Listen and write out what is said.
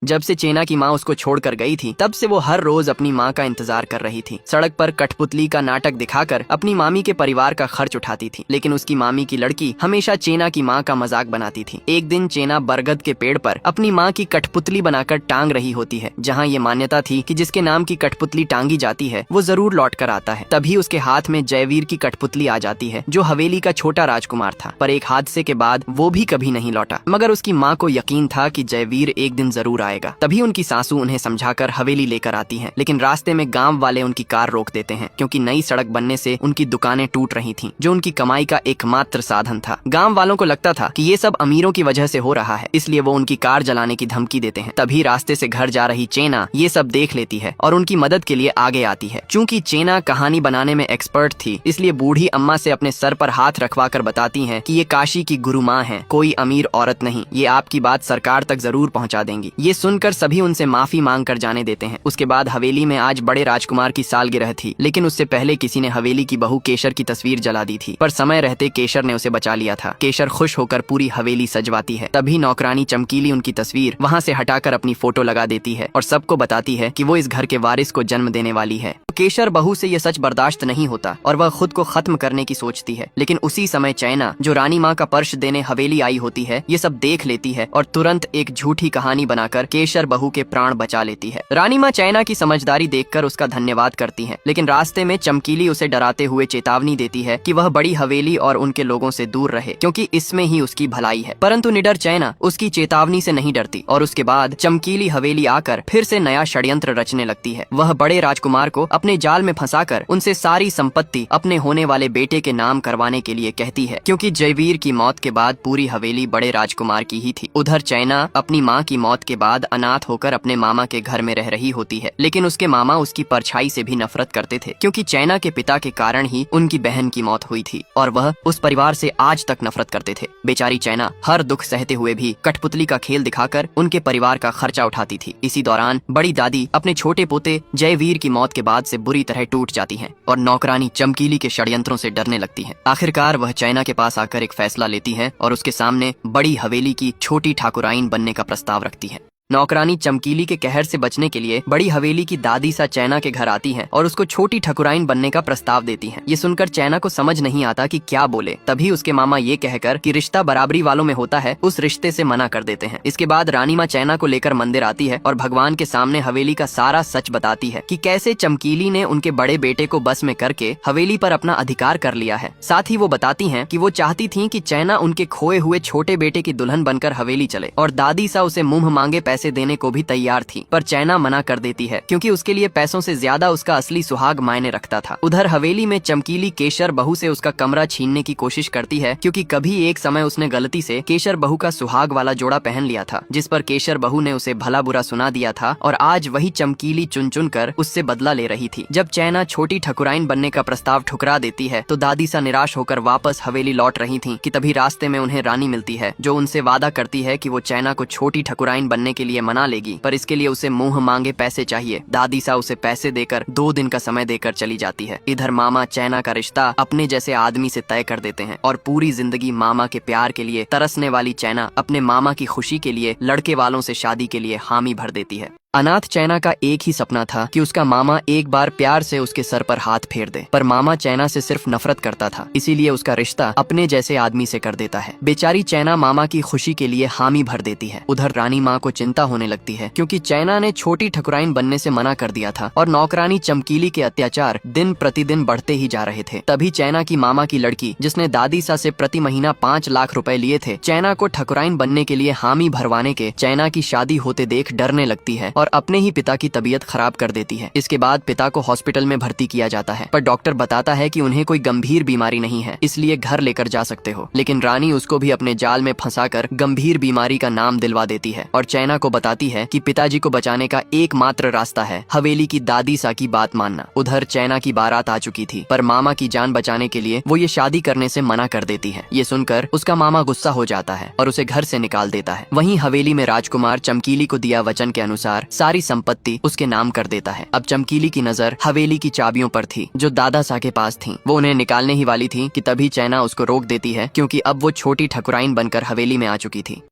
जब से चेना की माँ उसको छोड़कर गई थी तब से वो हर रोज अपनी माँ का इंतजार कर रही थी। सड़क पर कठपुतली का नाटक दिखाकर अपनी मामी के परिवार का खर्च उठाती थी, लेकिन उसकी मामी की लड़की हमेशा चेना की माँ का मजाक बनाती थी। एक दिन चेना बरगद के पेड़ पर अपनी माँ की कठपुतली बनाकर टांग रही होती है, जहाँ ये मान्यता थी कि जिसके नाम की कठपुतली टांगी जाती है वो जरूर लौट कर आता है। तभी उसके हाथ में जयवीर की कठपुतली आ जाती है, जो हवेली का छोटा राजकुमार था, पर एक हादसे के बाद वो भी कभी नहीं लौटा। मगर उसकी माँ को यकीन था कि जयवीर एक दिन जरूर आएगा। तभी उनकी सासू उन्हें समझाकर हवेली लेकर आती है, लेकिन रास्ते में गांव वाले उनकी कार रोक देते हैं, क्योंकि नई सड़क बनने से उनकी दुकानें टूट रही थीं, जो उनकी कमाई का एकमात्र साधन था। गांव वालों को लगता था कि ये सब अमीरों की वजह से हो रहा है, इसलिए वो उनकी कार जलाने की धमकी देते हैं। तभी रास्ते से घर जा रही चेना ये सब देख लेती है और उनकी मदद के लिए आगे आती है। चूंकि चेना कहानी बनाने में एक्सपर्ट थी, इसलिए बूढ़ी अम्मा से अपने सर पर हाथ रखवा कर बताती है कि ये काशी की गुरु माँ है, कोई अमीर औरत नहीं। ये आपकी बात सरकार तक जरूर पहुँचा देंगी। ये सुनकर सभी उनसे माफी मांग कर जाने देते हैं। उसके बाद हवेली में आज बड़े राजकुमार की सालगिरह थी, लेकिन उससे पहले किसी ने हवेली की बहू केशर की तस्वीर जला दी थी, पर समय रहते केशर ने उसे बचा लिया था। केशर खुश होकर पूरी हवेली सजवाती है। तभी नौकरानी चमकीली उनकी तस्वीर वहाँ से हटाकर अपनी फोटो लगा देती है और सबको बताती है कि वो इस घर के वारिस को जन्म देने वाली है। केशर बहू से यह सच बर्दाश्त नहीं होता और वह खुद को खत्म करने की सोचती है, लेकिन उसी समय चैना, जो रानी माँ का पर्श देने हवेली आई होती है, ये सब देख लेती है और तुरंत एक झूठी कहानी बनाकर केशर बहू के प्राण बचा लेती है। रानी माँ चैना की समझदारी देखकर उसका धन्यवाद करती है, लेकिन रास्ते में चमकीली उसे डराते हुए चेतावनी देती है कि वह बड़ी हवेली और उनके लोगों से दूर रहे, क्योंकि इसमें ही उसकी भलाई है। परंतु निडर चैना उसकी चेतावनी से नहीं डरती और उसके बाद चमकीली हवेली आकर फिर से नया षड्यंत्र रचने लगती है। वह बड़े राजकुमार को अपने जाल में फंसाकर उनसे सारी संपत्ति अपने होने वाले बेटे के नाम करवाने के लिए कहती है, क्योंकि जयवीर की मौत के बाद पूरी हवेली बड़े राजकुमार की ही थी। उधर चैना अपनी माँ की मौत के बाद अनाथ होकर अपने मामा के घर में रह रही होती है, लेकिन उसके मामा उसकी परछाई से भी नफरत करते थे, क्योंकि चैना के पिता के कारण ही उनकी बहन की मौत हुई थी और वह उस परिवार से आज तक नफरत करते थे। बेचारी चैना हर दुख सहते हुए भी कठपुतली का खेल दिखाकर उनके परिवार का खर्चा उठाती थी। इसी दौरान बड़ी दादी अपने छोटे पोते जयवीर की मौत के बाद से बुरी तरह टूट जाती हैं और नौकरानी चमकीली के षड्यंत्रों से डरने लगती है। आखिरकार वह चैना के पास आकर एक फैसला लेती है और उसके सामने बड़ी हवेली की छोटी ठाकुराइन बनने का प्रस्ताव रखती है। नौकरानी चमकीली के कहर से बचने के लिए बड़ी हवेली की दादी सा चैना के घर आती हैं और उसको छोटी ठकुराइन बनने का प्रस्ताव देती हैं। ये सुनकर चैना को समझ नहीं आता कि क्या बोले। तभी उसके मामा ये कहकर कि रिश्ता बराबरी वालों में होता है, उस रिश्ते से मना कर देते हैं। इसके बाद रानी माँ चैना को लेकर मंदिर आती है और भगवान के सामने हवेली का सारा सच बताती है कि कैसे चमकीली ने उनके बड़े बेटे को बस में करके हवेली पर अपना अधिकार कर लिया है। साथ ही वो बताती हैं कि वो चाहती थी कि चैना उनके खोए हुए छोटे बेटे की दुल्हन बनकर हवेली चले और दादी सा उसे मुंह मांगे पैसे देने को भी तैयार थी, पर चैना मना कर देती है, क्योंकि उसके लिए पैसों से ज्यादा उसका असली सुहाग मायने रखता था। उधर हवेली में चमकीली केशर बहू से उसका कमरा छीनने की कोशिश करती है, क्योंकि कभी एक समय उसने गलती से केशर बहू का सुहाग वाला जोड़ा पहन लिया था, जिस पर केशर बहू ने उसे भला बुरा सुना दिया था और आज वही चमकीली चुन चुन कर उससे बदला ले रही थी। जब चैना छोटी ठकुराइन बनने का प्रस्ताव ठुकरा देती है तो दादी सा निराश होकर वापस हवेली लौट रही थी कि तभी रास्ते में उन्हें रानी मिलती है, जो उनसे वादा करती है कि वो चैना को छोटी ठकुराइन बनने के लिए मना लेगी, पर इसके लिए उसे मुंह मांगे पैसे चाहिए। दादी सा उसे पैसे देकर 2 दिन का समय देकर चली जाती है। इधर मामा चैना का रिश्ता अपने जैसे आदमी से तय कर देते हैं और पूरी जिंदगी मामा के प्यार के लिए तरसने वाली चैना अपने मामा की खुशी के लिए लड़के वालों से शादी के लिए हामी भर देती है। अनाथ चैना का एक ही सपना था कि उसका मामा एक बार प्यार से उसके सर पर हाथ फेर दे, पर मामा चैना से सिर्फ नफरत करता था, इसीलिए उसका रिश्ता अपने जैसे आदमी से कर देता है। बेचारी चैना मामा की खुशी के लिए हामी भर देती है। उधर रानी माँ को चिंता होने लगती है, क्योंकि चैना ने छोटी ठकुराइन बनने से मना कर दिया था और नौकरानी चमकीली के अत्याचार दिन प्रतिदिन बढ़ते ही जा रहे थे। तभी चैना की मामा की लड़की, जिसने दादी सा से प्रति महीना 5 लाख रुपए लिए थे, चैना को ठकुराइन बनने के लिए हामी भरवाने के चैना की शादी होते देख डरने लगती है और अपने ही पिता की तबीयत खराब कर देती है। इसके बाद पिता को हॉस्पिटल में भर्ती किया जाता है, पर डॉक्टर बताता है कि उन्हें कोई गंभीर बीमारी नहीं है, इसलिए घर लेकर जा सकते हो। लेकिन रानी उसको भी अपने जाल में फंसाकर गंभीर बीमारी का नाम दिलवा देती है और चैना को बताती है कि पिताजी को बचाने का एकमात्र रास्ता है हवेली की दादी सा की बात मानना। उधर चैना की बारात आ चुकी थी, पर मामा की जान बचाने के लिए वो ये शादी करने से मना कर देती है। ये सुनकर उसका मामा गुस्सा हो जाता है और उसे घर से निकाल देता है। वहीं हवेली में राजकुमार चमकीली को दिया वचन के अनुसार सारी संपत्ति उसके नाम कर देता है। अब चमकीली की नजर हवेली की चाबियों पर थी, जो दादा सा के पास थी। वो उन्हें निकालने ही वाली थी कि तभी चैना उसको रोक देती है, क्योंकि अब वो छोटी ठकुराइन बनकर हवेली में आ चुकी थी।